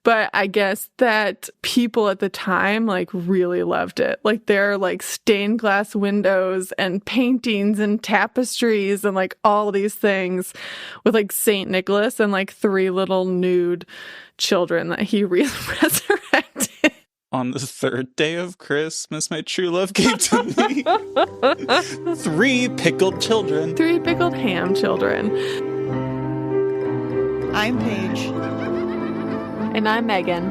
But I guess that people at the time like really loved it. Like there are like stained glass windows and paintings and tapestries and like all these things with like Saint Nicholas and like 3 little nude children that he resurrected. On the 3rd day of Christmas, my true love gave to me 3 pickled children. 3 pickled ham children. I'm Paige. And I'm Megan.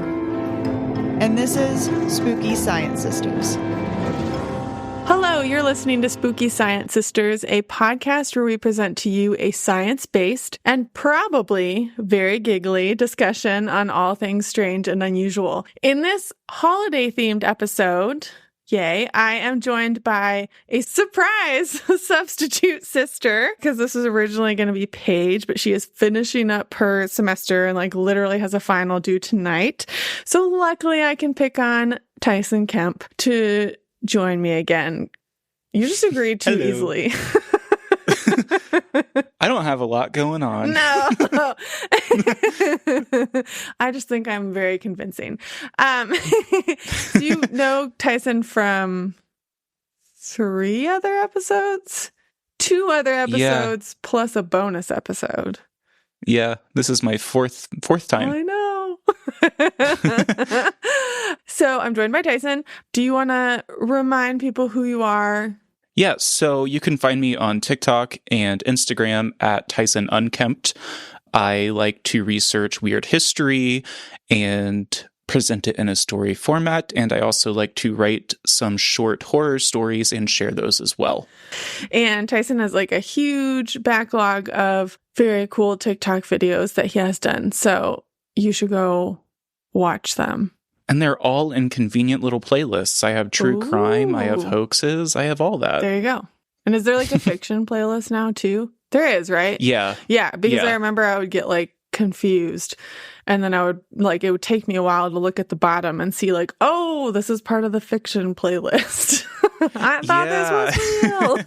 And this is Spooky Science Sisters. Hello, you're listening to Spooky Science Sisters, a podcast where we present to you a science-based and probably very giggly discussion on all things strange and unusual. In this holiday-themed episode, yay, I am joined by a surprise substitute sister, because this was originally going to be Paige, but she is finishing up her semester and like literally has a final due tonight. So luckily I can pick on Tyson Kemp to join me again. You just agreed too easily. I don't have a lot going on. No. I just think I'm very convincing. Do you know Tyson from 3 other episodes? 2 other episodes plus a bonus episode. Yeah, this is my fourth time. I know. So I'm joined by Tyson. Do you want to remind people who you are? Yeah, so you can find me on TikTok and Instagram at Tyson Unkempt. I like to research weird history and present it in a story format, and I also like to write some short horror stories and share those as well. And Tyson has like a huge backlog of very cool TikTok videos that he has done, so you should go watch them. And they're all in convenient little playlists. I have true crime, I have hoaxes, I have all that. There you go. And is there like a fiction playlist now too? There is, right? Yeah. Yeah, because I remember I would get like confused. And then I would like, it would take me a while to look at the bottom and see like, oh, this is part of the fiction playlist. I thought this was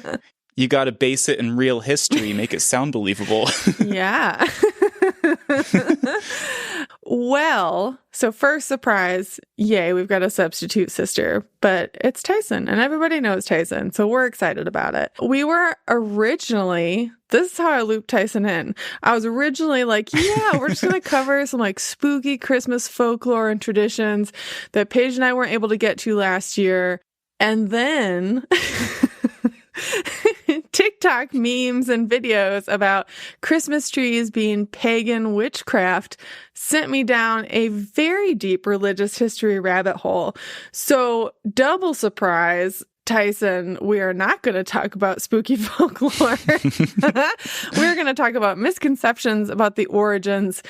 real. You got to base it in real history, make it sound believable. Yeah. Well, so first surprise, yay, we've got a substitute sister, but it's Tyson, and everybody knows Tyson, so we're excited about it. We were originally, this is how I looped Tyson in. I was originally like, yeah, we're just going to cover some like spooky Christmas folklore and traditions that Paige and I weren't able to get to last year. And then TikTok memes and videos about Christmas trees being pagan witchcraft sent me down a very deep religious history rabbit hole. So, double surprise, Tyson, we are not going to talk about spooky folklore. We're going to talk about misconceptions about the origins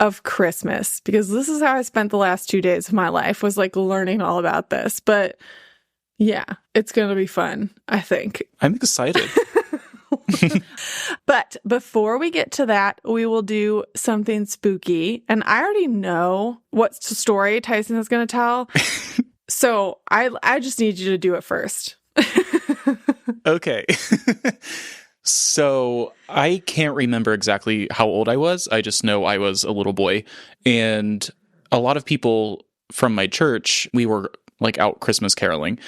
of Christmas, because this is how I spent the last 2 days of my life, was like learning all about this. But yeah, it's going to be fun, I think. I'm excited. But before we get to that, we will do something spooky. And I already know what story Tyson is going to tell. So I just need you to do it first. Okay. So I can't remember exactly how old I was. I just know I was a little boy. And a lot of people from my church, we were like out Christmas caroling.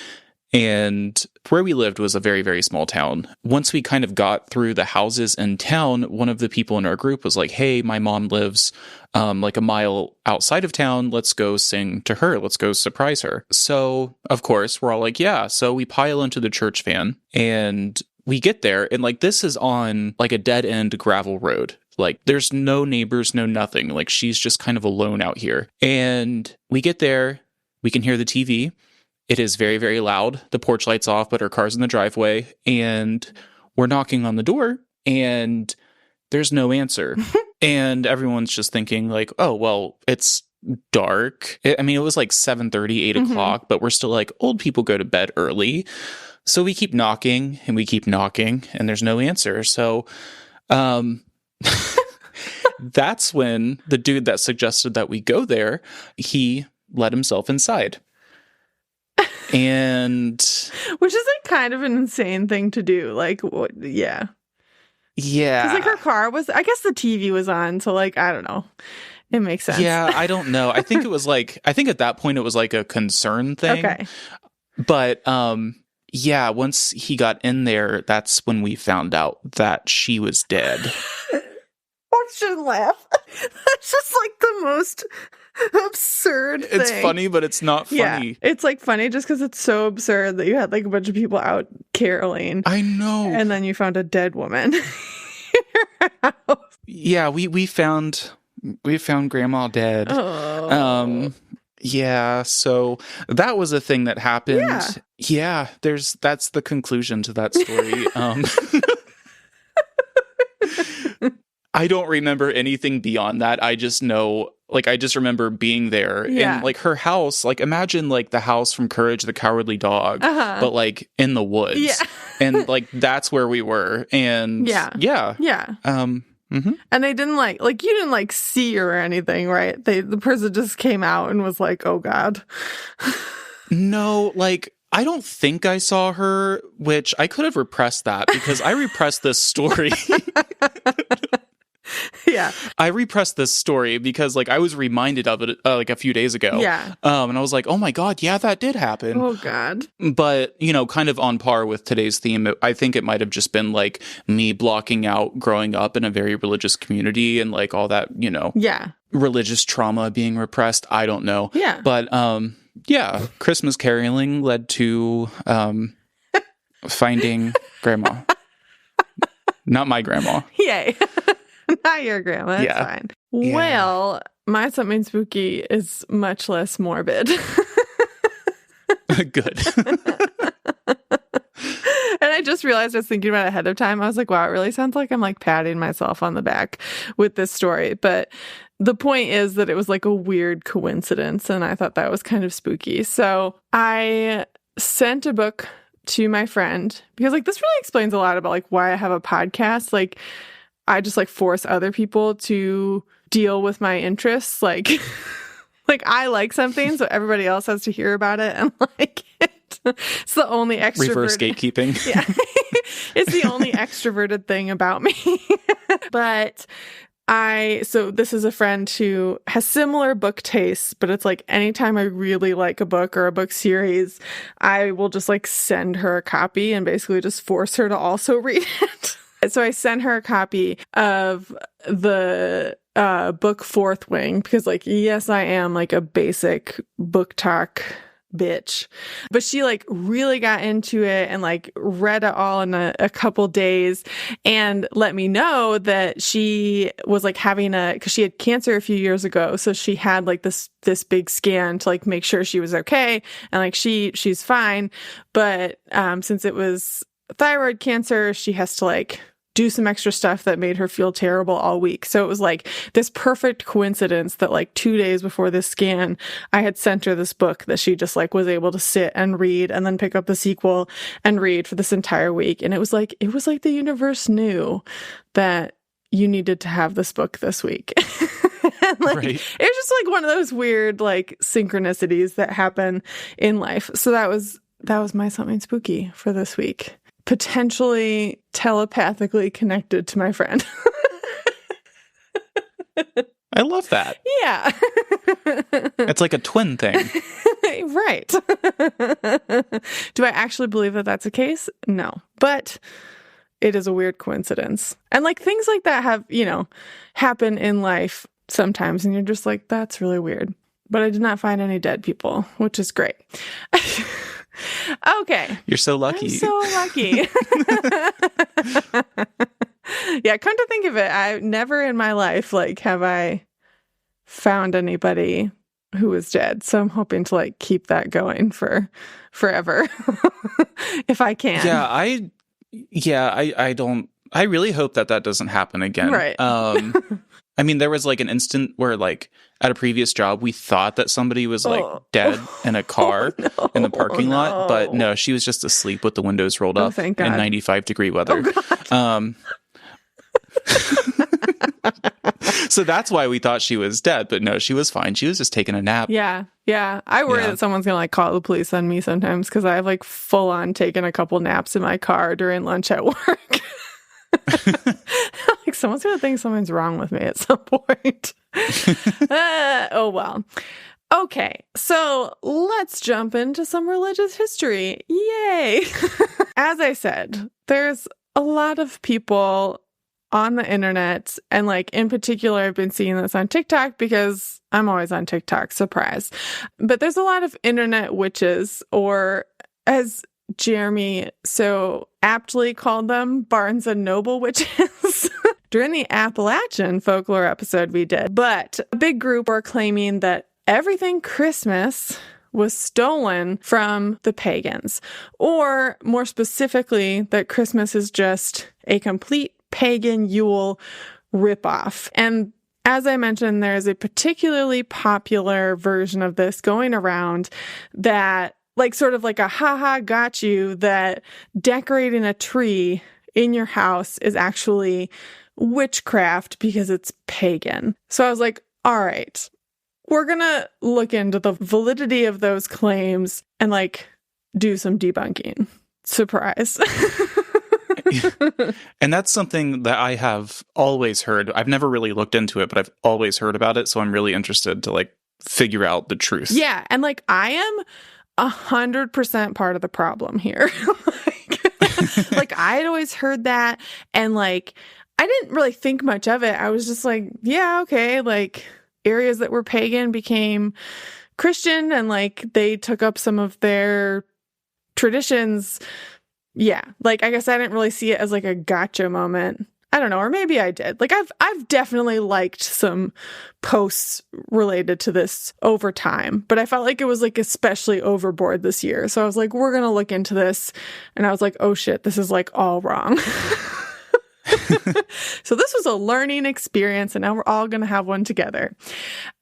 And where we lived was a very, very small town. Once we kind of got through the houses in town, one of the people in our group was like, hey, my mom lives like a mile outside of town. Let's go sing to her. Let's go surprise her. So, of course, we're all like, yeah. So we pile into the church van and we get there. And like, this is on like a dead end gravel road. Like, there's no neighbors, no nothing. Like, she's just kind of alone out here. And we get there. We can hear the TV. It is very, very loud. The porch light's off, but her car's in the driveway. And we're knocking on the door, and there's no answer. And everyone's just thinking, like, oh, well, it's dark. I mean, it was like 7:30, 8 o'clock, but we're still like, old people go to bed early. So we keep knocking, and we keep knocking, and there's no answer. So that's when the dude that suggested that we go there, he let himself inside. And which is like kind of an insane thing to do. Like, what? Yeah. Yeah. Because like her car was, I guess the TV was on. So like, I don't know. It makes sense. Yeah, I don't know. I think at that point it was like a concern thing. Okay. But yeah, once he got in there, that's when we found out that she was dead. I shouldn't laugh. That's just like the most absurd thing. It's funny, but it's not funny. Yeah, it's like funny just because it's so absurd that you had like a bunch of people out caroling. I know. And then you found a dead woman in your house. Yeah, we found Grandma dead. Oh. Yeah, so that was a thing that happened. Yeah, that's the conclusion to that story. I don't remember anything beyond that. I just know, like, I just remember being there and like her house, like imagine like the house from Courage the Cowardly Dog, but like in the woods. Yeah. And like that's where we were. And yeah. Mm-hmm. And they didn't like you didn't like see her or anything, right? The person just came out and was like, "Oh God." No, like I don't think I saw her, which I could have repressed that because I repressed this story. Yeah. I repressed this story because like I was reminded of it like a few days ago. Yeah. And I was like, oh my God, yeah, that did happen. Oh God. But, you know, kind of on par with today's theme, I think it might have just been like me blocking out growing up in a very religious community and like all that, you know, religious trauma being repressed. I don't know. Yeah. But yeah, Christmas caroling led to finding Grandma. Not my grandma. Yay. Not your grandma. That's fine. Yeah. Well, my something spooky is much less morbid. Good. And I just realized I was thinking about it ahead of time. I was like, wow, it really sounds like I'm like patting myself on the back with this story. But the point is that it was like a weird coincidence. And I thought that was kind of spooky. So I sent a book to my friend because like this really explains a lot about like why I have a podcast. Like I just like force other people to deal with my interests. Like, like I like something, so everybody else has to hear about it and like it. It's the only extroverted. Reverse gatekeeping. Yeah. It's the only extroverted thing about me. But so this is a friend who has similar book tastes, but it's like anytime I really like a book or a book series, I will just like send her a copy and basically just force her to also read it. So I sent her a copy of the book Fourth Wing because, like, yes, I am like a basic book talk bitch, but she like really got into it and like read it all in a couple days and let me know that she was like having because she had cancer a few years ago, so she had like this big scan to like make sure she was okay, and like she's fine, but since it was thyroid cancer, she has to like do some extra stuff that made her feel terrible all week. So it was like this perfect coincidence that like 2 days before this scan, I had sent her this book that she just like was able to sit and read and then pick up the sequel and read for this entire week. And it was like the universe knew that you needed to have this book this week. And, like, right. It was just like one of those weird like synchronicities that happen in life. So that was my something spooky for this week. Potentially telepathically connected to my friend. I love that. Yeah. It's like a twin thing. Right. Do I actually believe that that's the case? No. But it is a weird coincidence. And like things like that have, happen in life sometimes. And you're just like, that's really weird. But I did not find any dead people, which is great. Okay. You're so lucky. I'm so lucky. Yeah, come to think of it, I never in my life like have I found anybody who was dead. So I'm hoping to like keep that going for forever if I can. I really hope that doesn't happen again. Right. I mean, there was like an instant where like at a previous job, we thought that somebody was like dead in a car in the parking lot, but no, she was just asleep with the windows rolled up in 95-degree weather. So that's why we thought she was dead, but no, she was fine. She was just taking a nap. Yeah. I worry that someone's gonna like call the police on me sometimes because I've like full on taken a couple naps in my car during lunch at work. Like someone's going to think something's wrong with me at some point. Oh, well. Okay, so let's jump into some religious history. Yay! As I said, there's a lot of people on the internet, and like in particular, I've been seeing this on TikTok because I'm always on TikTok, surprise. But there's a lot of internet witches, or as Jeremy so aptly called them, Barnes and Noble witches. During the Appalachian folklore episode we did. But a big group were claiming that everything Christmas was stolen from the pagans, or more specifically, that Christmas is just a complete pagan Yule ripoff. And as I mentioned, there's a particularly popular version of this going around that, like, sort of like a haha got you, that decorating a tree in your house is actually witchcraft because it's pagan. So I was like, all right, we're going to look into the validity of those claims and like do some debunking. Surprise. And that's something that I have always heard. I've never really looked into it, but I've always heard about it. So I'm really interested to like figure out the truth. Yeah. And like, I am 100% part of the problem here. Like I had always heard that. And like, I didn't really think much of it. I was just like, yeah, okay. Like, areas that were pagan became Christian, and like they took up some of their traditions. Yeah, like I guess I didn't really see it as like a gotcha moment. I don't know, or maybe I did. Like I've definitely liked some posts related to this over time, but I felt like it was like especially overboard this year. So I was like, we're going to look into this. And I was like, oh shit, this is like all wrong. So this was a learning experience, and now we're all going to have one together.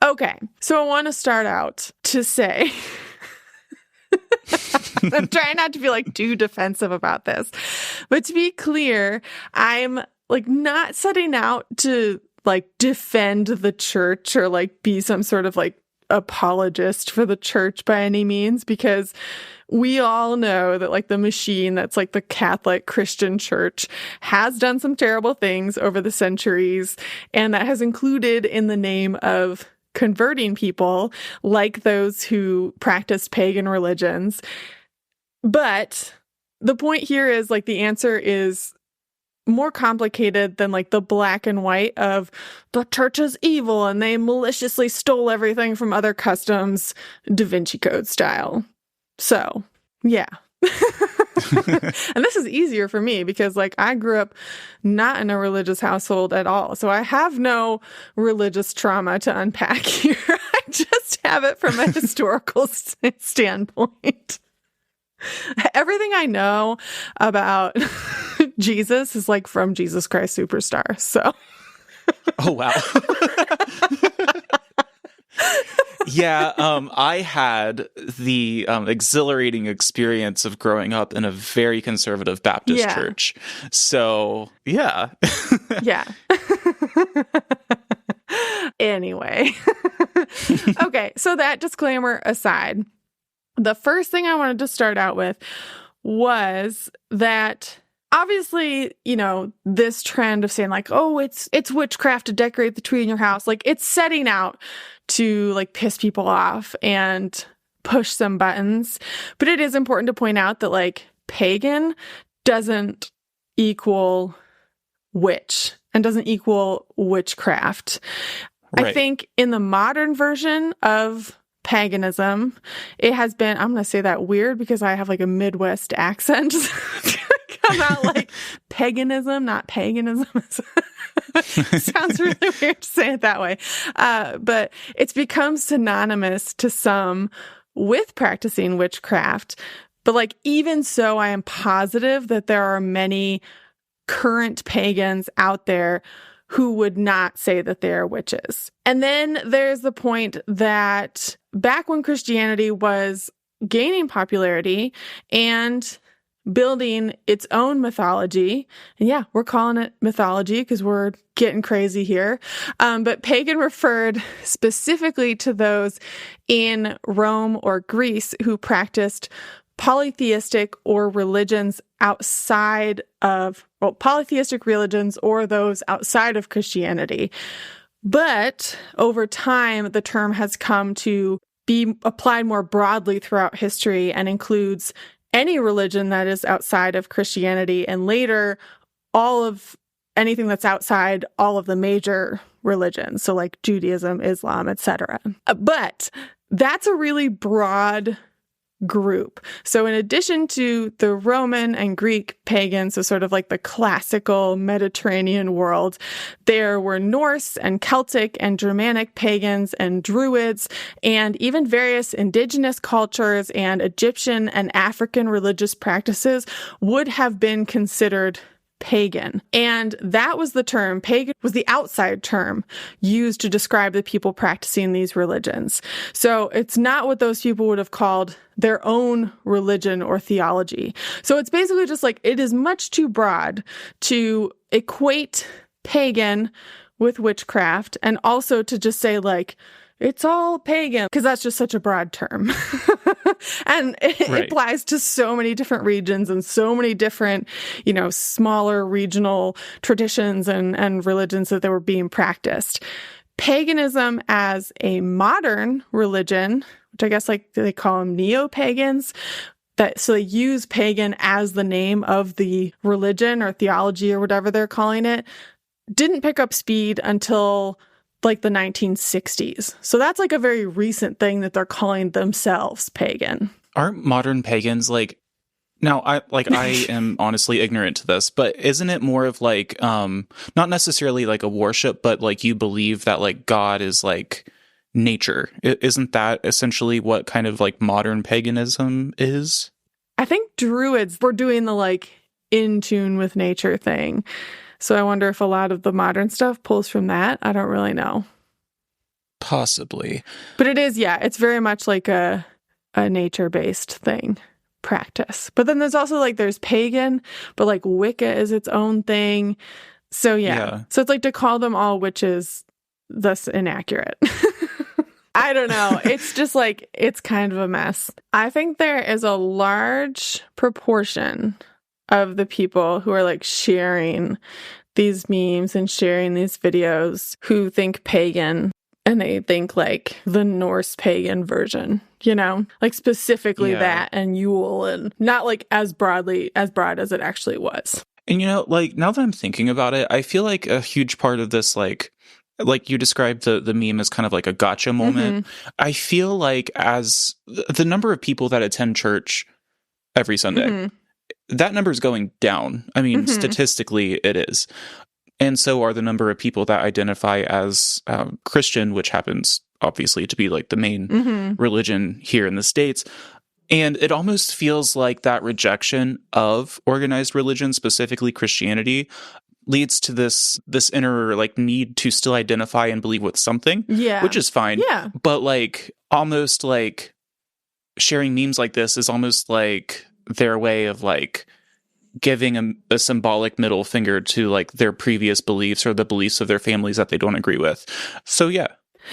Okay, so I want to start out to say, I'm trying not to be like too defensive about this, but to be clear, I'm like not setting out to like defend the church or like be some sort of like apologist for the church by any means, because we all know that like the machine that's like the Catholic Christian church has done some terrible things over the centuries, and that has included in the name of converting people like those who practiced pagan religions. But the point here is like the answer is more complicated than like the black and white of the church is evil and they maliciously stole everything from other customs, Da Vinci Code style. So, yeah. And this is easier for me because like I grew up not in a religious household at all. So I have no religious trauma to unpack here. I just have it from a historical standpoint. Everything I know about Jesus is like from Jesus Christ Superstar. So, oh wow. Yeah, I had the exhilarating experience of growing up in a very conservative Baptist church. So, yeah. Yeah. Anyway. Okay, so that disclaimer aside, the first thing I wanted to start out with was that obviously, you know, this trend of saying like, oh, it's witchcraft to decorate the tree in your house, like it's setting out to like piss people off and push some buttons. But it is important to point out that like pagan doesn't equal witch and doesn't equal witchcraft. Right. I think in the modern version of paganism, it has been, I'm going to say that weird because I have like a Midwest accent. Come out like paganism, not paganism. Sounds really weird to say it that way. But it's become synonymous to some with practicing witchcraft. But like, even so, I am positive that there are many current pagans out there who would not say that they are witches. And then there's the point that back when Christianity was gaining popularity and building its own mythology, and yeah, we're calling it mythology because we're getting crazy here, but pagan referred specifically to those in Rome or Greece who practiced polytheistic or religions outside of, polytheistic religions or those outside of Christianity. But over time, the term has come to be applied more broadly throughout history and includes any religion that is outside of Christianity, and later all of anything that's outside all of the major religions, so like Judaism, Islam, etc. But that's a really broad group. So in addition to the Roman and Greek pagans, so sort of like the classical Mediterranean world, there were Norse and Celtic and Germanic pagans and Druids, and even various indigenous cultures and Egyptian and African religious practices would have been considered pagan. And that was the term. Pagan was the outside term used to describe the people practicing these religions. So it's not what those people would have called their own religion or theology. So it's basically just like, it is much too broad to equate pagan with witchcraft, and also to just say like, it's all pagan, because that's just such a broad term. And it applies to so many different regions and so many different, smaller regional traditions and religions that they were being practiced. Paganism as a modern religion, which I guess like they call them neo-pagans, so they use pagan as the name of the religion or theology or whatever they're calling it, didn't pick up speed until like the 1960s. So that's like a very recent thing that they're calling themselves pagan. Aren't modern pagans like, now I am honestly ignorant to this, but isn't it more of like, not necessarily like a worship, but like you believe that like God is like nature? Isn't that essentially what kind of like modern paganism is? I think Druids were doing the like in tune with nature thing. So I wonder if a lot of the modern stuff pulls from that. I don't really know. Possibly. But it is, it's very much like a nature-based thing, practice. But then there's also like, there's pagan, but like Wicca is its own thing. So yeah. So it's like to call them all witches, thus inaccurate. I don't know. It's just like, it's kind of a mess. I think there is a large proportion of the people who are like sharing these memes and sharing these videos who think pagan, and they think like the Norse pagan version, like specifically that and Yule, and not like as broad as it actually was. And like now that I'm thinking about it, I feel like a huge part of this, like you described the meme as kind of like a gotcha moment. Mm-hmm. I feel like as the number of people that attend church every Sunday, mm-hmm. that number is going down. I mean, mm-hmm. statistically, it is. And so are the number of people that identify as Christian, which happens obviously to be like the main mm-hmm. religion here in the States. And it almost feels like that rejection of organized religion, specifically Christianity, leads to this inner like need to still identify and believe with something, which is fine. Yeah. But like almost like sharing memes like this is almost like their way of like giving a symbolic middle finger to like their previous beliefs or the beliefs of their families that they don't agree with. So yeah.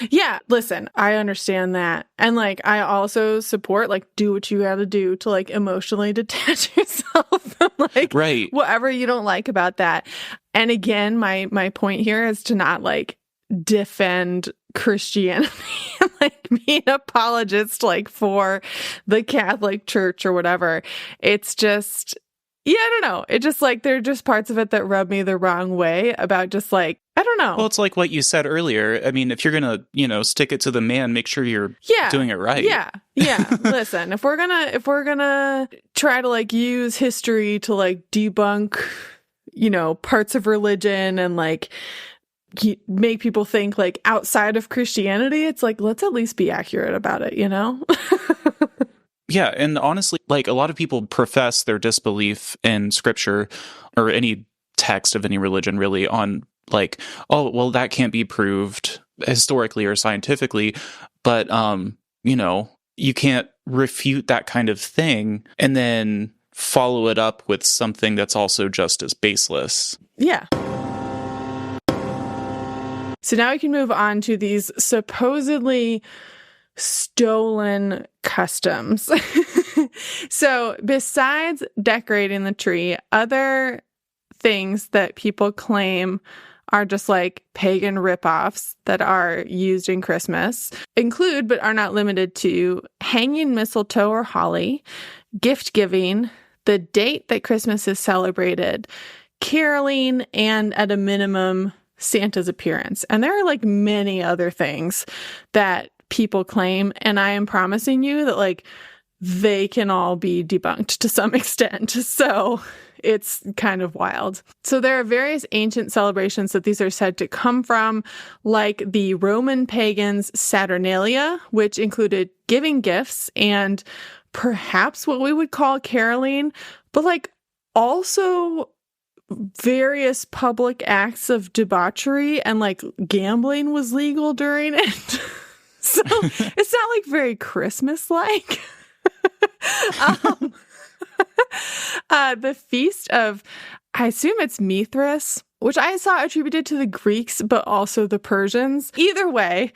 Yeah, listen, I understand that. And like I also support like do what you gotta do to like emotionally detach yourself from like whatever you don't like about that. And again, my point here is to not like defend Christianity and like be an apologist like for the Catholic Church or whatever. It's just, I don't know. It just like, there are just parts of it that rub me the wrong way about just like, I don't know. Well, it's like what you said earlier. I mean, if you're going to, stick it to the man, make sure you're doing it right. Yeah. Listen, if we're going to try to like use history to like debunk, parts of religion and like make people think like outside of Christianity, it's like, let's at least be accurate about it, Yeah, and honestly, like a lot of people profess their disbelief in scripture or any text of any religion really on like, oh, well, that can't be proved historically or scientifically, but you can't refute that kind of thing and then follow it up with something that's also just as baseless. Yeah. So now we can move on to these supposedly stolen customs. So besides decorating the tree, other things that people claim are just like pagan ripoffs that are used in Christmas include, but are not limited to, hanging mistletoe or holly, gift giving, the date that Christmas is celebrated, caroling, and at a minimum, Santa's appearance. And there are like many other things that people claim, and I am promising you that like they can all be debunked to some extent. So it's kind of wild. So there are various ancient celebrations that these are said to come from, like the Roman pagans' Saturnalia, which included giving gifts and perhaps what we would call caroling, but like also various public acts of debauchery, and like gambling was legal during it. So it's not like very Christmas-like. The feast of, I assume it's Mithras, which I saw attributed to the Greeks, but also the Persians. Either way,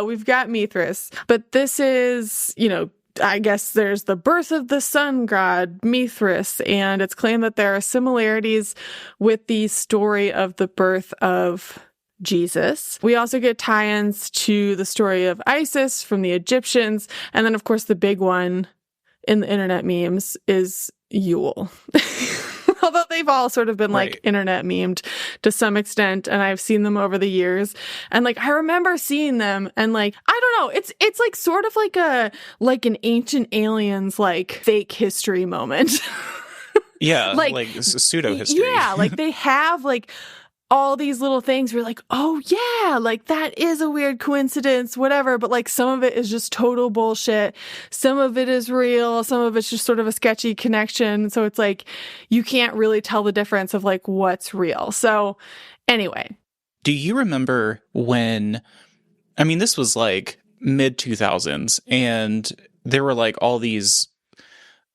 we've got Mithras. But this is, I guess there's the birth of the sun god, Mithras, and it's claimed that there are similarities with the story of the birth of Jesus. We also get tie-ins to the story of Isis from the Egyptians. And then, of course, the big one in the internet memes is Yule. Although they've all sort of been like internet memed to some extent, and I've seen them over the years. And like I remember seeing them, and like I don't know, it's like sort of like an Ancient Aliens like fake history moment. Yeah, like pseudo history. Yeah, like they have like all these little things where like, oh yeah, like that is a weird coincidence, whatever. But like some of it is just total bullshit. Some of it is real. Some of it's just sort of a sketchy connection. So it's like, you can't really tell the difference of like what's real. So anyway. Do you remember when, I mean, this was like mid 2000s and there were like all these,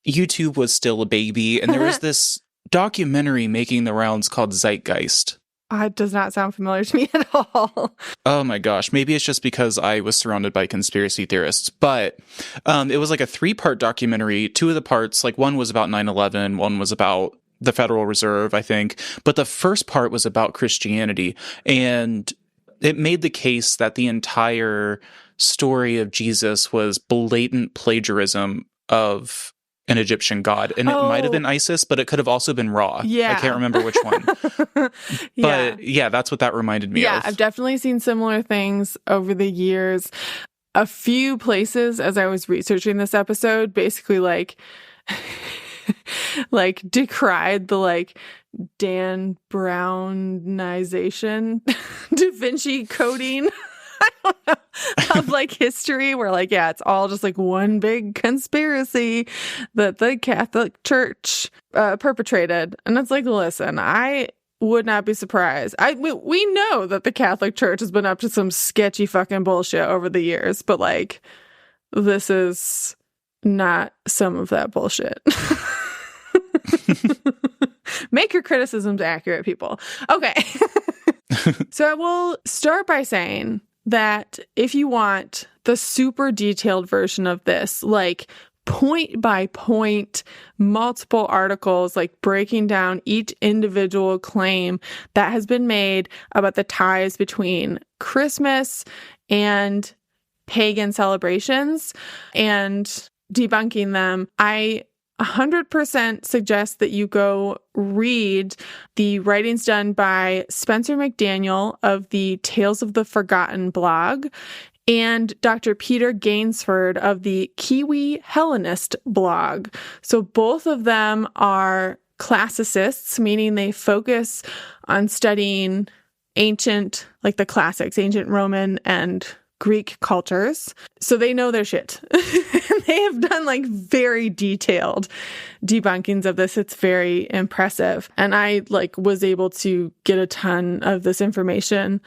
YouTube was still a baby, and there was this documentary making the rounds called Zeitgeist. It does not sound familiar to me at all. Oh my gosh. Maybe it's just because I was surrounded by conspiracy theorists. But it was like a 3-part documentary. 2 of the parts, like one was about 9/11, one was about the Federal Reserve, I think. But the first part was about Christianity. And it made the case that the entire story of Jesus was blatant plagiarism of an Egyptian god, and it might have been Isis, but it could have also been Ra. Yeah, I can't remember which one. But yeah, that's what that reminded me of. Yeah, I've definitely seen similar things over the years. A few places as I was researching this episode basically like like decried the like Dan Brownization, Da Vinci coding of like history, where like, yeah, it's all just like one big conspiracy that the Catholic Church perpetrated. And it's like, listen, I would not be surprised. We know that the Catholic Church has been up to some sketchy fucking bullshit over the years, but like, this is not some of that bullshit. Make your criticisms accurate, people. Okay. So I will start by saying that if you want the super detailed version of this, like point by point, multiple articles, like breaking down each individual claim that has been made about the ties between Christmas and pagan celebrations and debunking them, I 100% suggest that you go read the writings done by Spencer McDaniel of the Tales of the Forgotten blog and Dr. Peter Gainsford of the Kiwi Hellenist blog. So both of them are classicists, meaning they focus on studying ancient, like the classics, ancient Roman and Greek cultures. So they know their shit. They have done like very detailed debunkings of this. It's very impressive. And I like was able to get a ton of this information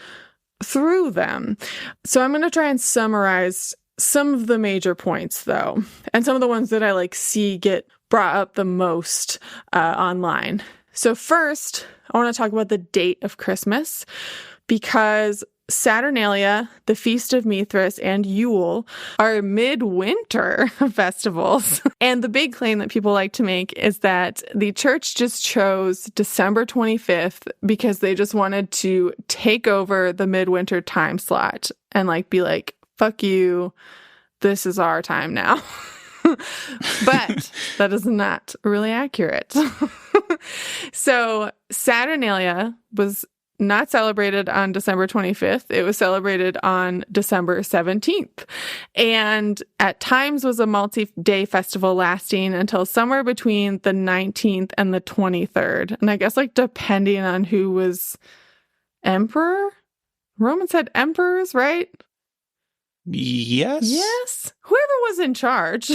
through them. So I'm going to try and summarize some of the major points though, and some of the ones that I like see get brought up the most online. So first, I want to talk about the date of Christmas, because Saturnalia, the Feast of Mithras, and Yule are midwinter festivals. And the big claim that people like to make is that the church just chose December 25th because they just wanted to take over the midwinter time slot and like be like, fuck you, this is our time now. But that is not really accurate. So Saturnalia was not celebrated on December 25th. It was celebrated on December 17th. And at times was a multi-day festival lasting until somewhere between the 19th and the 23rd. And I guess like depending on who was emperor? Romans had emperors, right? Yes. Yes. Whoever was in charge.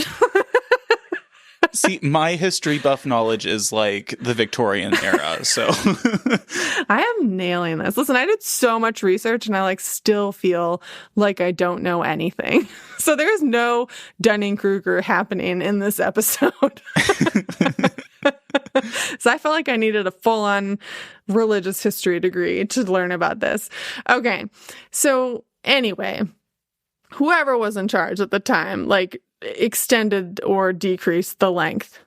See, my history buff knowledge is like the Victorian era, so I am nailing this. Listen, I did so much research and I like still feel like I don't know anything. So there's no Dunning-Kruger happening in this episode. So I felt like I needed a full-on religious history degree to learn about this. Okay. So anyway, whoever was in charge at the time, like, extended or decreased the length.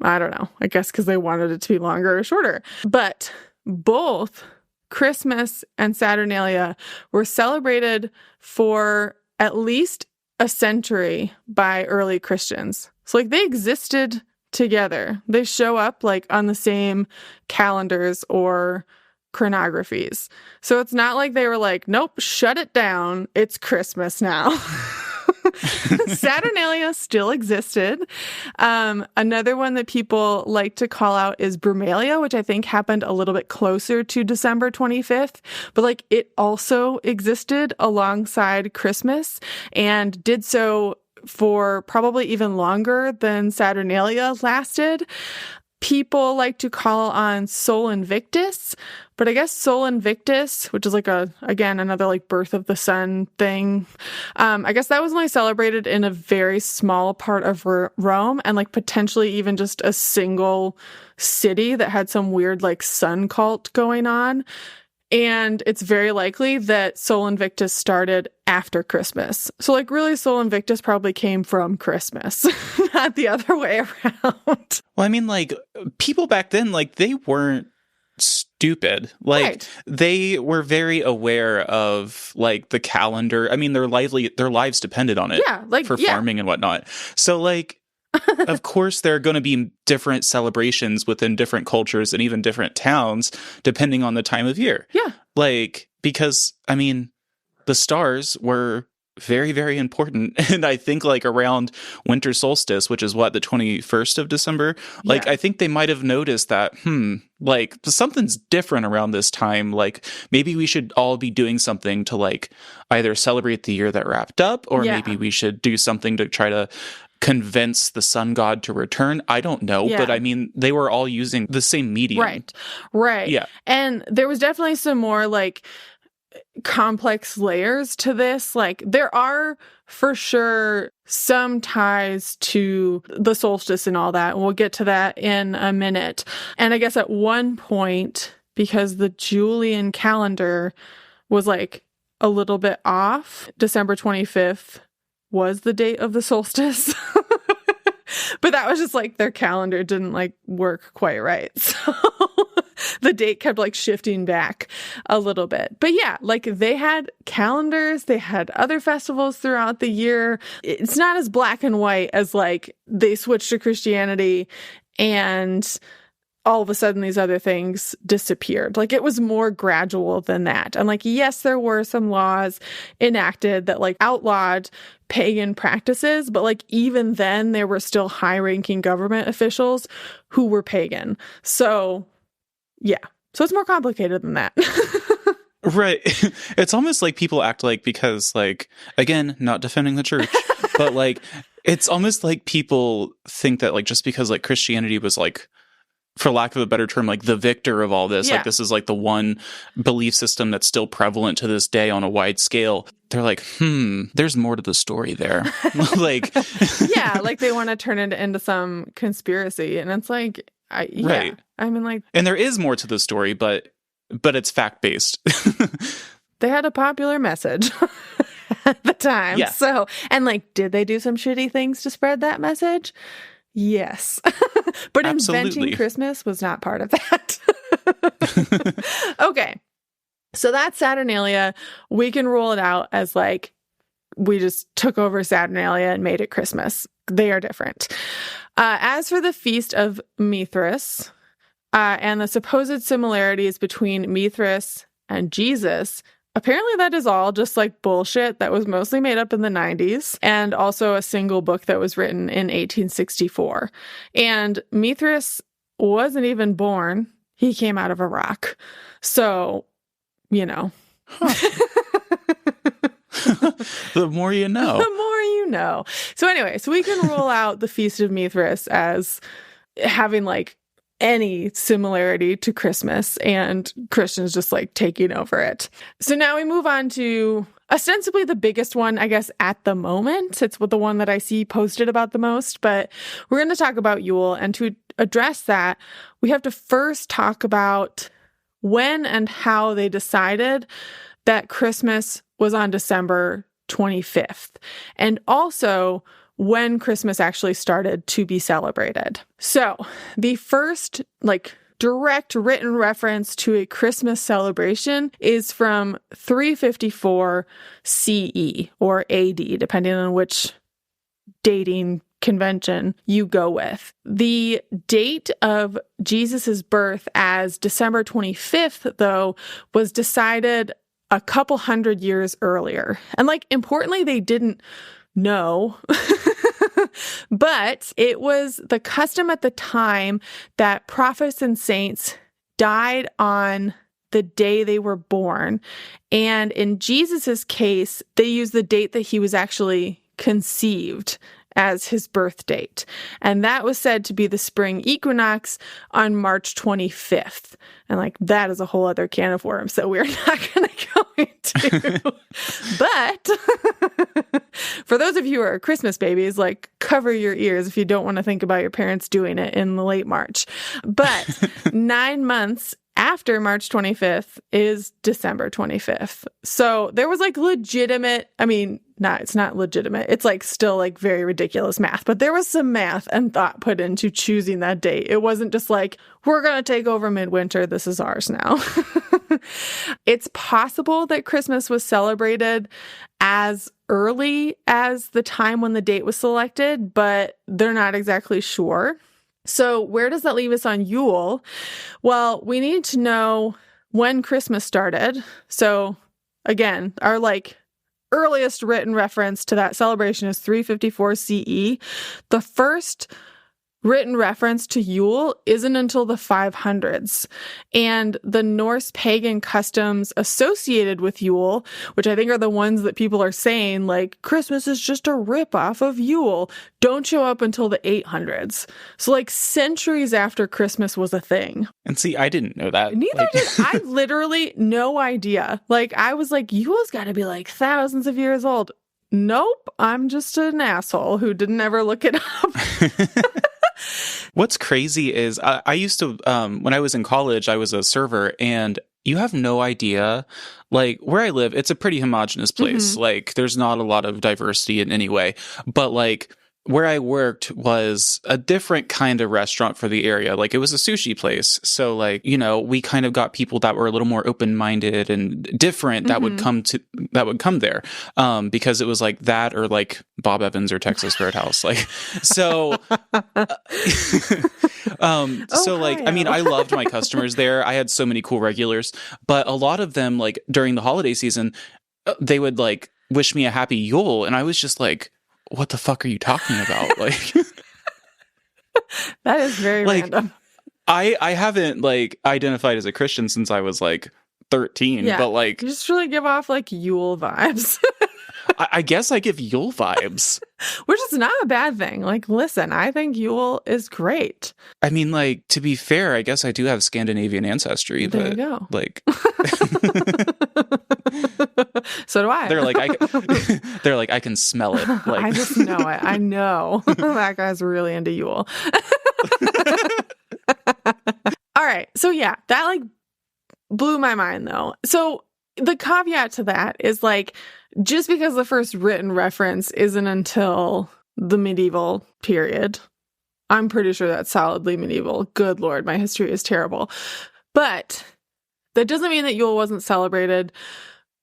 I don't know. I guess because they wanted it to be longer or shorter. But both Christmas and Saturnalia were celebrated for at least a century by early Christians. So like they existed together. They show up like on the same calendars or chronographies. So it's not like they were like, nope, shut it down. It's Christmas now. Saturnalia still existed. Another one that people like to call out is Brumalia, which I think happened a little bit closer to December 25th, but like it also existed alongside Christmas and did so for probably even longer than Saturnalia lasted. People like to call on Sol Invictus, but I guess Sol Invictus, which is like another like birth of the sun thing. I guess that was only celebrated in a very small part of Rome and like potentially even just a single city that had some weird like sun cult going on. And it's very likely that Sol Invictus started after Christmas. So like really Sol Invictus probably came from Christmas, not the other way around. Well, I mean, like people back then, like they weren't stupid. Like Right. They were very aware of like the calendar. I mean, their lives depended on it. Yeah, like for farming and whatnot. So like, of course, there are going to be different celebrations within different cultures and even different towns, depending on the time of year. Yeah. Like, because, I mean, the stars were very, very important. And I think like around winter solstice, which is what, the 21st of December? Like, Yeah. I think they might have noticed that, like something's different around this time. Like maybe we should all be doing something to like either celebrate the year that wrapped up, or Yeah. maybe we should do something to try to convince the sun god to return. I don't know, Yeah. but I mean, they were all using the same medium. Right. Yeah. And there was definitely some more like complex layers to this. Like there are for sure some ties to the solstice and all that. We'll get to that in a minute. And I guess at one point, because the Julian calendar was like a little bit off, December 25th was the date of the solstice. But that was just like their calendar didn't like work quite right. So the date kept like shifting back a little bit. But yeah, like they had calendars, they had other festivals throughout the year. It's not as black and white as like they switched to Christianity and all of a sudden these other things disappeared. Like it was more gradual than that. And like, yes, there were some laws enacted that like outlawed pagan practices, but like even then there were still high-ranking government officials who were pagan. So yeah. So it's more complicated than that. Right. It's almost like people act like, because like, again, not defending the church, but like, it's almost like people think that like, just because like Christianity was like, for lack of a better term, like the victor of all this, Yeah. like this is like the one belief system that's still prevalent to this day on a wide scale. They're like, there's more to the story there. Like, yeah, like they want to turn it into some conspiracy. And it's like, Right. I mean, like, and there is more to the story, but it's fact-based. they had a popular message at the time. Yeah. So, and like, did they do some shitty things to spread that message? Yes. But Absolutely. inventing Christmas was not part of that. Okay. So that's Saturnalia. We can rule it out as like, we just took over Saturnalia and made it Christmas. They are different. As for the Feast of Mithras, and the supposed similarities between Mithras and Jesus, apparently that is all just like bullshit that was mostly made up in the 90s, and also a single book that was written in 1864. And Mithras wasn't even born. He came out of a rock. So, you know. The more you know. The more you know. So anyway, so we can rule out the Feast of Mithras as having like any similarity to Christmas, and Christians just like taking over it. So now we move on to ostensibly the biggest one, I guess, at the moment. It's the one that I see posted about the most, but we're going to talk about Yule. And to address that, we have to first talk about when and how they decided that Christmas was on December 25th, and also when Christmas actually started to be celebrated. So the first like direct written reference to a Christmas celebration is from 354 CE or AD, depending on which dating convention you go with. The date of Jesus's birth as December 25th, though, was decided a couple hundred years earlier. And like, importantly, they didn't know, but it was the custom at the time that prophets and saints died on the day they were born. And in Jesus's case, they used the date that he was actually conceived as his birth date. And that was said to be the spring equinox on March 25th. And like, that is a whole other can of worms that we're not going to go into. But for those of you who are Christmas babies, like, cover your ears if you don't want to think about your parents doing it in the late March. But 9 months after March 25th is December 25th. So there was like legitimate, I mean, it's not legitimate. It's like still like very ridiculous math, but there was some math and thought put into choosing that date. It wasn't just like, we're going to take over midwinter. This is ours now. It's possible that Christmas was celebrated as early as the time when the date was selected, but they're not exactly sure. So where does that leave us on Yule? Well, we need to know when Christmas started. So again, our like earliest written reference to that celebration is 354 CE. The first written reference to Yule isn't until the 500s. And the Norse pagan customs associated with Yule, which I think are the ones that people are saying, like, Christmas is just a ripoff of Yule, don't show up until the 800s. So, like, centuries after Christmas was a thing. And see, I didn't know that. Neither did I. Literally no idea. Like, I was like, Yule's got to be like thousands of years old. Nope, I'm just an asshole who didn't ever look it up. What's crazy is I used to, when I was in college, I was a server, and you have no idea, like, where I live, it's a pretty homogenous place. Mm-hmm. Like, there's not a lot of diversity in any way, but like, where I worked was a different kind of restaurant for the area. Like, it was a sushi place. So, like, you know, we kind of got people that were a little more open-minded and different that would come there. Because it was like that, or like Bob Evans or Texas Roadhouse. Like, so, so like, I mean, I loved my customers there. I had so many cool regulars, but a lot of them, like, during the holiday season, they would like wish me a happy Yule. And I was just like, what the fuck are you talking about? Like, that is very like, random. I haven't like identified as a Christian since I was like 13, but like, you just really give off like Yule vibes. I guess I give Yule vibes, which is not a bad thing. Like, listen, I think Yule is great. I mean, like, to be fair, I guess I do have Scandinavian ancestry, there but you go. Like, so do I. They're like, I can smell it. Like, I just know it. I know that guy's really into Yule. All right. So yeah, that like blew my mind though. So the caveat to that is like, just because the first written reference isn't until the medieval period, I'm pretty sure that's solidly medieval. Good Lord, my history is terrible. But that doesn't mean that Yule wasn't celebrated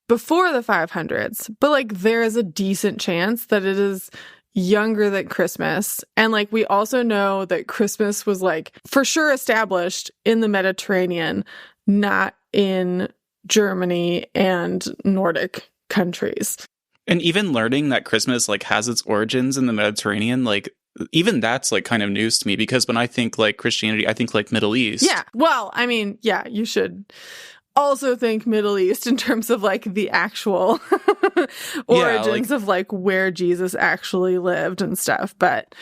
before the 500s. But like, there is a decent chance that it is younger than Christmas. And like, we also know that Christmas was like for sure established in the Mediterranean, not in Germany and Nordic countries. And even learning that Christmas like has its origins in the Mediterranean, like even that's like kind of news to me, because when I think like Christianity, I think like Middle East. Yeah. Well, I mean, yeah, you should also think Middle East in terms of like the actual origins of like where Jesus actually lived and stuff. But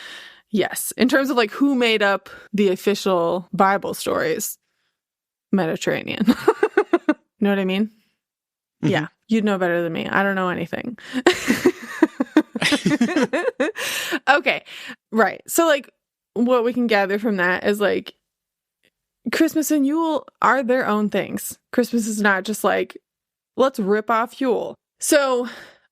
yes, in terms of like who made up the official Bible stories, Mediterranean. Know what I mean? Mm-hmm. Yeah, you'd know better than me. I don't know anything. Okay, right. So like what we can gather from that is like Christmas and Yule are their own things. Christmas is not just like, let's rip off Yule. So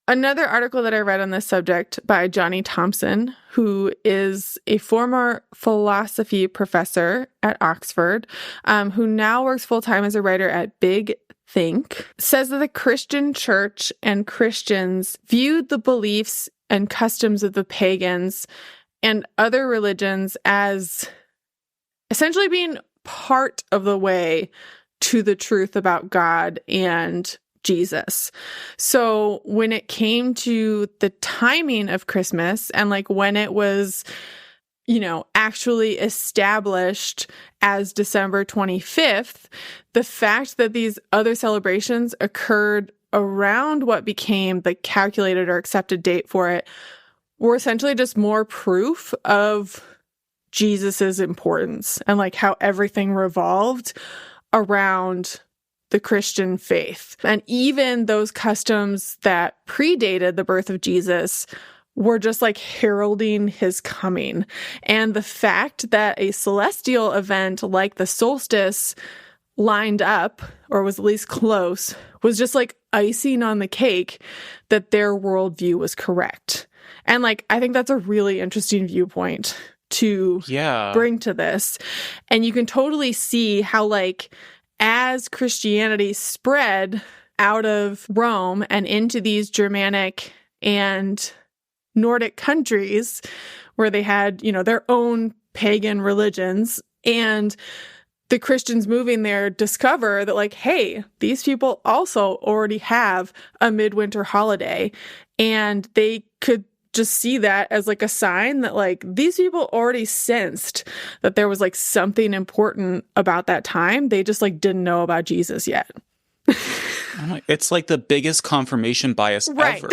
another article that I read on this subject by Johnny Thompson, who is a former philosophy professor at Oxford, who now works full-time as a writer at Big Think, says that the Christian church and Christians viewed the beliefs and customs of the pagans and other religions as essentially being part of the way to the truth about God and Jesus. So when it came to the timing of Christmas and like when it was, you know, actually established as December 25th, the fact that these other celebrations occurred around what became the calculated or accepted date for it were essentially just more proof of Jesus's importance and like how everything revolved around the Christian faith. And even those customs that predated the birth of Jesus were just like heralding his coming. And the fact that a celestial event like the solstice lined up, or was at least close, was just like icing on the cake that their worldview was correct. And like, I think that's a really interesting viewpoint to bring to this. And you can totally see how like, as Christianity spread out of Rome and into these Germanic and Nordic countries where they had, you know, their own pagan religions, and the Christians moving there discover that like, hey, these people also already have a midwinter holiday, and they could just see that as like a sign that like these people already sensed that there was like something important about that time. They just like didn't know about Jesus yet. It's like the biggest confirmation bias ever.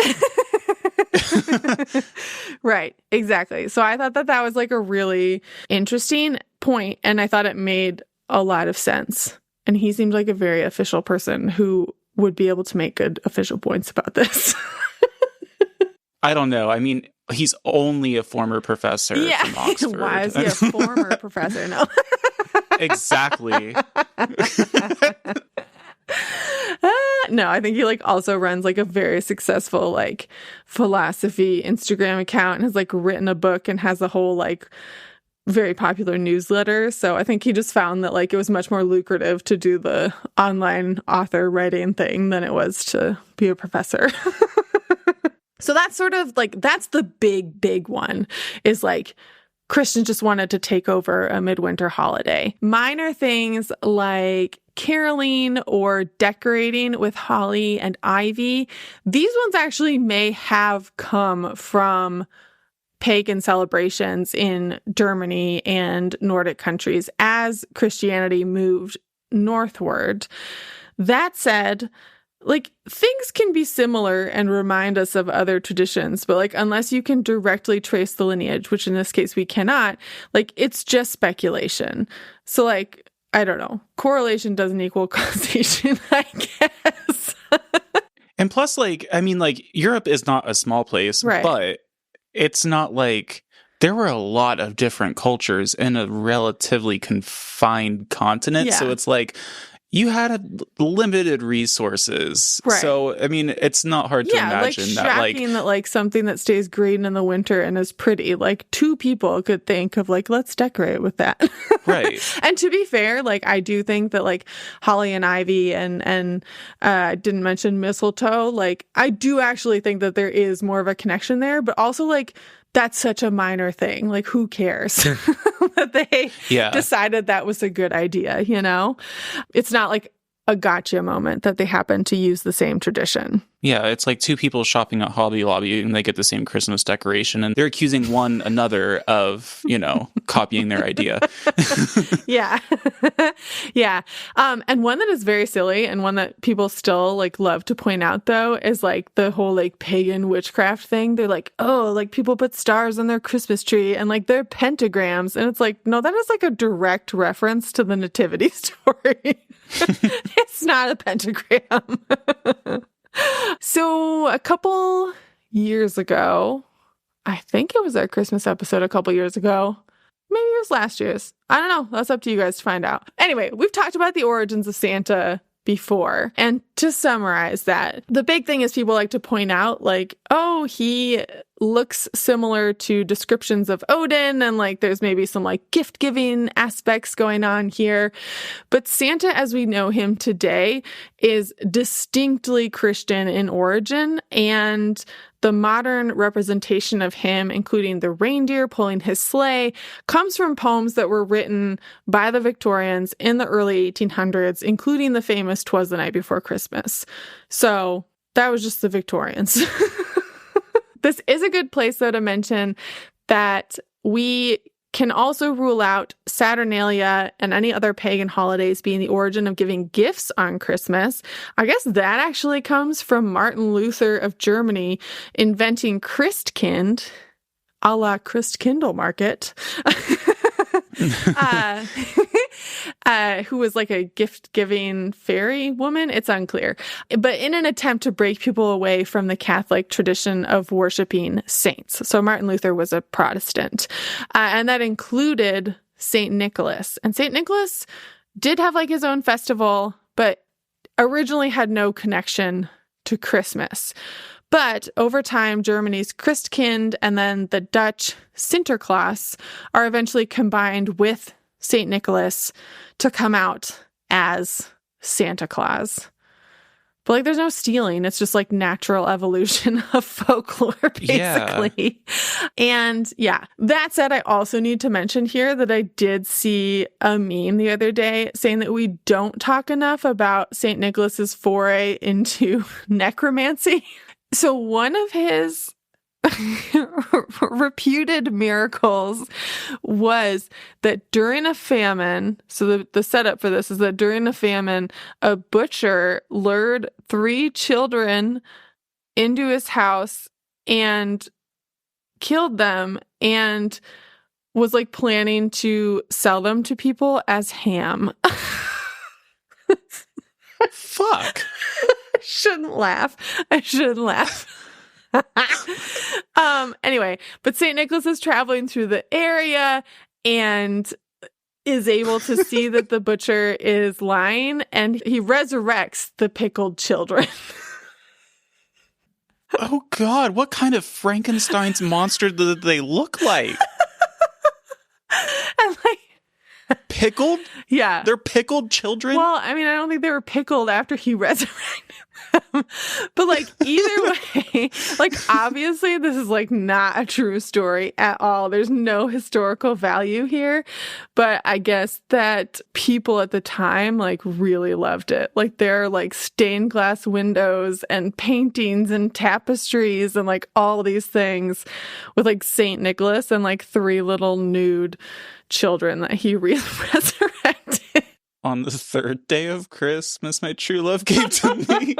Right, exactly. So I thought that that was like a really interesting point, and I thought it made a lot of sense. And he seemed like a very official person who would be able to make good official points about this. I don't know. I mean, he's only a former professor from Oxford. Why is he a former professor? No. Exactly. No, I think he like also runs like a very successful like philosophy Instagram account and has like written a book and has a whole like very popular newsletter. So I think he just found that like it was much more lucrative to do the online author writing thing than it was to be a professor. So that's sort of like, that's the big one, is like Christians just wanted to take over a midwinter holiday. Minor things like caroling or decorating with holly and ivy, these ones actually may have come from pagan celebrations in Germany and Nordic countries as Christianity moved northward. That said, like, things can be similar and remind us of other traditions, but like, unless you can directly trace the lineage, which in this case we cannot, like, it's just speculation. So like, I don't know, correlation doesn't equal causation, I guess. And plus, like, I mean, like, Europe is not a small place, right, but it's not like there were a lot of different cultures in a relatively confined continent. Yeah. So it's like, you had limited resources. Right. So, I mean, it's not hard to imagine that, like, that like something that stays green in the winter and is pretty, like 2 people could think of like, let's decorate with that. right. And to be fair, like I do think that like holly and ivy and I didn't mention mistletoe, like I do actually think that there is more of a connection there, but also like that's such a minor thing. Like, who cares that they decided that was a good idea, you know? It's not like a gotcha moment that they happen to use the same tradition. Yeah, it's like 2 people shopping at Hobby Lobby and they get the same Christmas decoration and they're accusing one another of, you know, copying their idea. Yeah. Yeah. And one that is very silly and one that people still like love to point out though is like the whole like pagan witchcraft thing. They're like, oh, like people put stars on their Christmas tree and like they're pentagrams. And it's like, no, that is like a direct reference to the nativity story. It's not a pentagram. So a couple years ago, I think it was our Christmas episode a couple years ago. Maybe it was last year's. I don't know. That's up to you guys to find out. Anyway, we've talked about the origins of Santa before. And to summarize that, the big thing is people like to point out like, oh, he looks similar to descriptions of Odin and like there's maybe some like gift giving aspects going on here. But Santa as we know him today is distinctly Christian in origin, and the modern representation of him, including the reindeer pulling his sleigh, comes from poems that were written by the Victorians in the early 1800s, including the famous "'Twas the Night Before Christmas." So that was just the Victorians. This is a good place, though, to mention that we can also rule out Saturnalia and any other pagan holidays being the origin of giving gifts on Christmas. I guess that actually comes from Martin Luther of Germany inventing Christkind, a la Christkindlmarket, who was like a gift-giving fairy woman. It's unclear. But in an attempt to break people away from the Catholic tradition of worshiping saints. So Martin Luther was a Protestant. And that included St. Nicholas. And St. Nicholas did have like his own festival, but originally had no connection to Christmas. But over time, Germany's Christkind and then the Dutch Sinterklaas are eventually combined with St. Nicholas to come out as Santa Claus. But like there's no stealing. It's just like natural evolution of folklore, basically. Yeah. And yeah, that said, I also need to mention here that I did see a meme the other day saying that we don't talk enough about St. Nicholas's foray into necromancy. So one of his reputed miracles was that during a famine, so the setup for this is that during a famine, a butcher lured 3 children into his house and killed them and was like planning to sell them to people as ham. Fuck. I shouldn't laugh. Anyway, but St. Nicholas is traveling through the area and is able to see that the butcher is lying, and he resurrects the pickled children. Oh God, what kind of Frankenstein's monster did they look like? And like pickled? Yeah. They're pickled children? Well, I mean, I don't think they were pickled after he resurrected them. But like either way, like obviously this is like not a true story at all. There's no historical value here. But I guess that people at the time like really loved it. Like there are like stained glass windows and paintings and tapestries and like all these things with like Saint Nicholas and like 3 little nude children that he resurrected. On the 3rd day of Christmas, my true love gave to me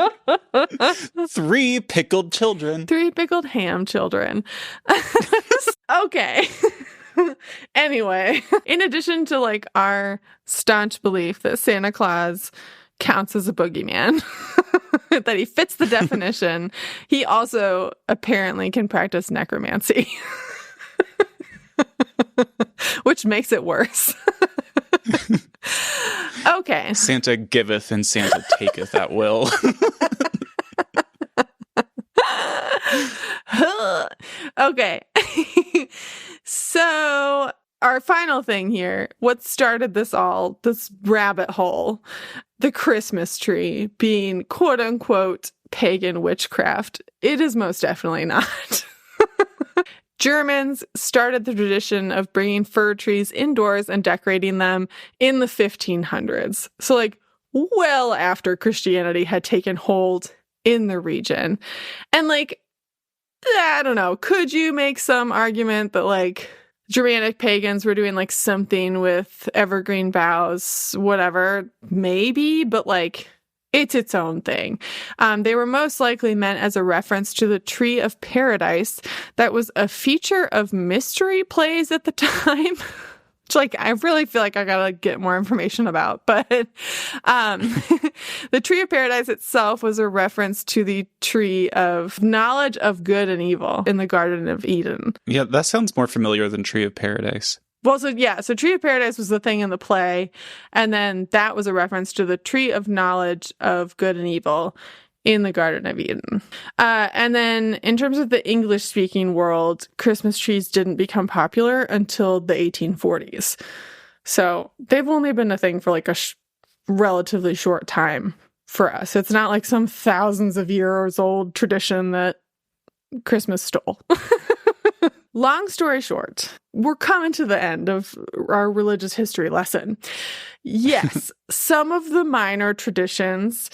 3 pickled children. 3 pickled ham children. Okay. Anyway, in addition to like our staunch belief that Santa Claus counts as a boogeyman, that he fits the definition, he also apparently can practice necromancy. Which makes it worse. Okay. Santa giveth and Santa taketh at will. Okay. So our final thing here, what started this rabbit hole, the Christmas tree being quote unquote pagan witchcraft. It is most definitely not. Germans started the tradition of bringing fir trees indoors and decorating them in the 1500s. So like well after Christianity had taken hold in the region. And like, I don't know, could you make some argument that like Germanic pagans were doing like something with evergreen boughs, whatever, maybe, but like it's its own thing. They were most likely meant as a reference to the Tree of Paradise that was a feature of mystery plays at the time. Which, like, I really feel like I gotta get more information about. But the Tree of Paradise itself was a reference to the tree of knowledge of good and evil in the Garden of Eden. Yeah, that sounds more familiar than Tree of Paradise. Well, so Tree of Paradise was the thing in the play, and then that was a reference to the Tree of Knowledge of Good and Evil in the Garden of Eden. And then in terms of the English-speaking world, Christmas trees didn't become popular until the 1840s. So they've only been a thing for like a relatively short time for us. It's not like some thousands of years old tradition that Christmas stole. Long story short, we're coming to the end of our religious history lesson. Yes, some of the minor traditions,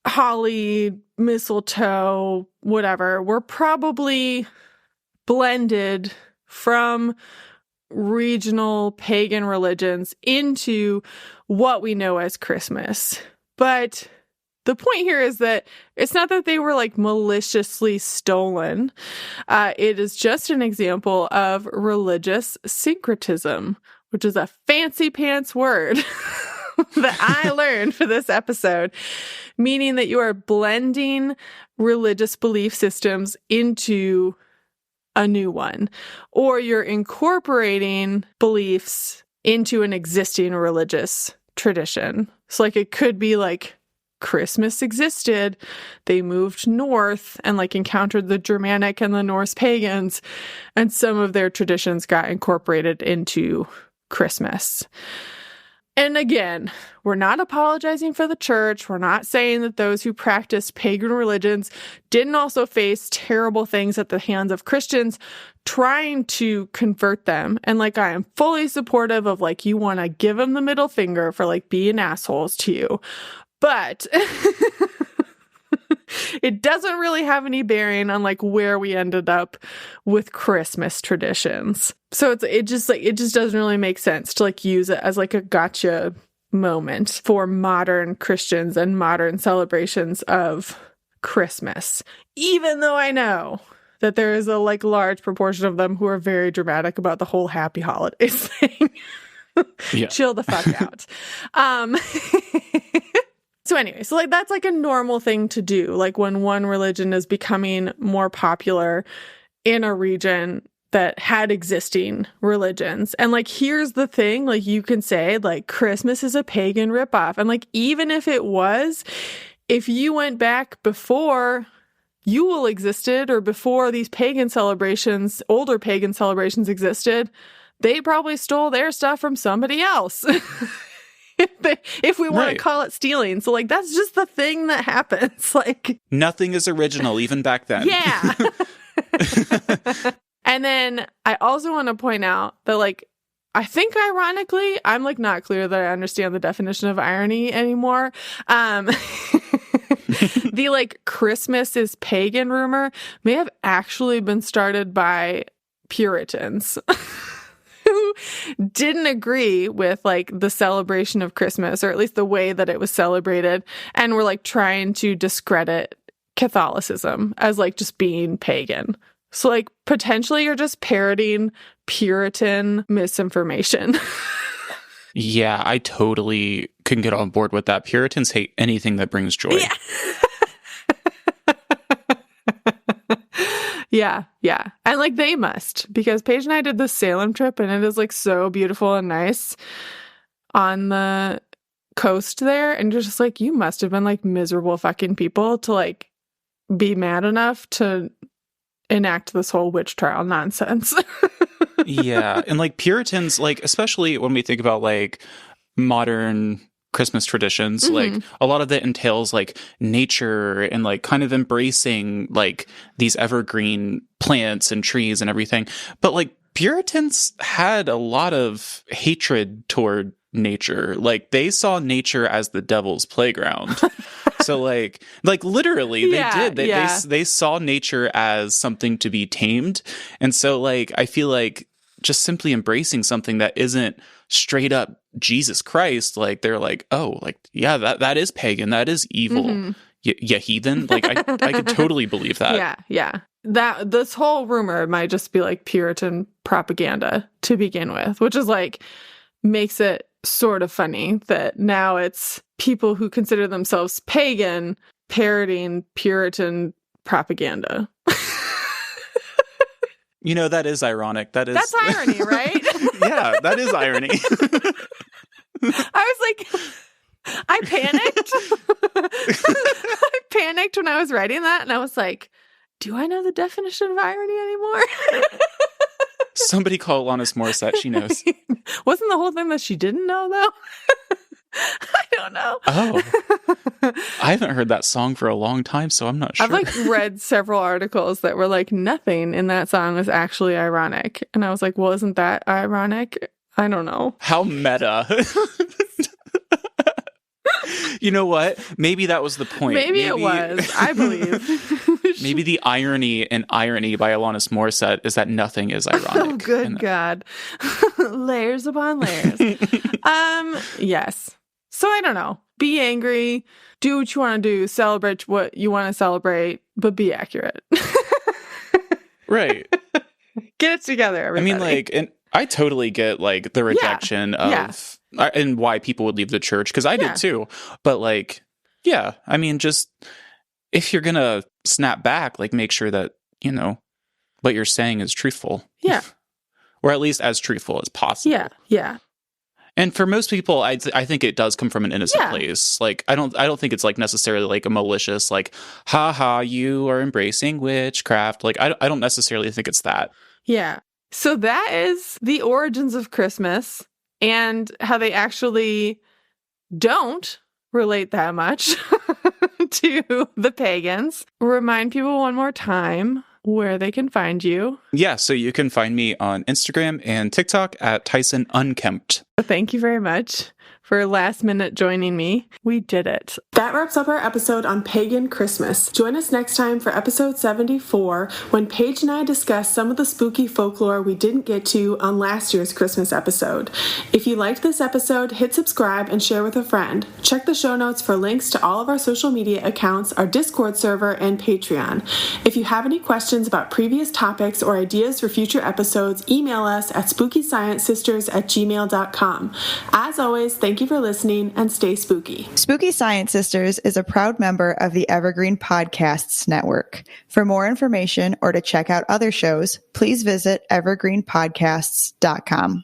holly, mistletoe, whatever, were probably blended from regional pagan religions into what we know as Christmas. But the point here is that it's not that they were like maliciously stolen. It is just an example of religious syncretism, which is a fancy pants word that I learned for this episode, meaning that you are blending religious belief systems into a new one, or you're incorporating beliefs into an existing religious tradition. So like it could be like Christmas existed, they moved north and like encountered the Germanic and the Norse pagans, and some of their traditions got incorporated into Christmas. And again, we're not apologizing for the church. We're not saying that those who practiced pagan religions didn't also face terrible things at the hands of Christians trying to convert them. And like, I am fully supportive of like, you want to give them the middle finger for like being assholes to you. But it doesn't really have any bearing on like where we ended up with Christmas traditions. So it just doesn't really make sense to like use it as like a gotcha moment for modern Christians and modern celebrations of Christmas. Even though I know that there is a like large proportion of them who are very dramatic about the whole happy holidays thing. Yeah. Chill the fuck out. So anyway, so like that's like a normal thing to do. Like when one religion is becoming more popular in a region that had existing religions. And like, here's the thing, like you can say like Christmas is a pagan ripoff. And like, even if it was, if you went back before Yule existed or before these pagan celebrations, older pagan celebrations existed, they probably stole their stuff from somebody else. If we want to call it stealing. So like that's just the thing that happens. Like nothing is original even back then. Yeah. And then I also want to point out that like I think ironically, I'm like not clear that I understand the definition of irony anymore. The like Christmas is pagan rumor may have actually been started by Puritans. Who didn't agree with like the celebration of Christmas, or at least the way that it was celebrated, and were like trying to discredit Catholicism as like just being pagan. So like potentially you're just parroting Puritan misinformation. Yeah, I totally can get on board with that. Puritans hate anything that brings joy. Yeah. Yeah. And like they must, because Paige and I did the Salem trip and it is like so beautiful and nice on the coast there, and you're just like, you must have been like miserable fucking people to like be mad enough to enact this whole witch trial nonsense. Yeah. And like Puritans, like, especially when we think about like modern Christmas traditions, like a lot of that entails like nature and like kind of embracing like these evergreen plants and trees and everything. But like Puritans had a lot of hatred toward nature. Like they saw nature as the devil's playground. So like literally they did. They saw nature as something to be tamed. And so like I feel like just simply embracing something that isn't straight up Jesus Christ, like they're like, oh, like, yeah, that is pagan, that is evil. Yeah, heathen. Like I could totally believe that. Yeah. That this whole rumor might just be like Puritan propaganda to begin with, which is like makes it sort of funny that now it's people who consider themselves pagan parroting Puritan propaganda. You know, that is ironic. That's irony, right? Yeah, that is irony. I was like, I panicked. I panicked when I was writing that, and I was like, do I know the definition of irony anymore? Somebody call Alanis Morissette. She knows. Wasn't the whole thing that she didn't know, though? I don't know. Oh. I haven't heard that song for a long time, so I'm not sure. I've like read several articles that were like, nothing in that song was actually ironic. And I was like, well, isn't that ironic? I don't know. How meta. You know what? Maybe that was the point. Maybe it was. I believe. Maybe the irony in Irony by Alanis Morissette is that nothing is ironic. Oh, good God. Layers upon layers. Yes. So I don't know. Be angry. Do what you want to do. Celebrate what you want to celebrate, but be accurate. Right. Get it together, everybody. I mean, like, and I totally get, like, the rejection of... and why people would leave the church, because I did too. But, like, yeah, I mean, just... if you're gonna snap back, like, make sure that, you know, what you're saying is truthful. Yeah. Or at least as truthful as possible. Yeah. And for most people, I think it does come from an innocent place. Like, I don't think it's like necessarily like a malicious, like, haha, you are embracing witchcraft. Like, I don't necessarily think it's that. Yeah. So that is the origins of Christmas and how they actually don't relate that much to the pagans. Remind people one more time where they can find you. Yeah, so you can find me on Instagram and TikTok at Tyson Unkempt. Thank you very much for last minute joining me. We did it. That wraps up our episode on Pagan Christmas. Join us next time for episode 74, when Paige and I discuss some of the spooky folklore we didn't get to on last year's Christmas episode. If you liked this episode, hit subscribe and share with a friend. Check the show notes for links to all of our social media accounts, our Discord server, and Patreon. If you have any questions about previous topics or ideas for future episodes, email us at spookysciencesisters@gmail.com. As always, thank you for listening and stay spooky. Spooky Science Sisters is a proud member of the Evergreen Podcasts Network. For more information or to check out other shows, please visit evergreenpodcasts.com.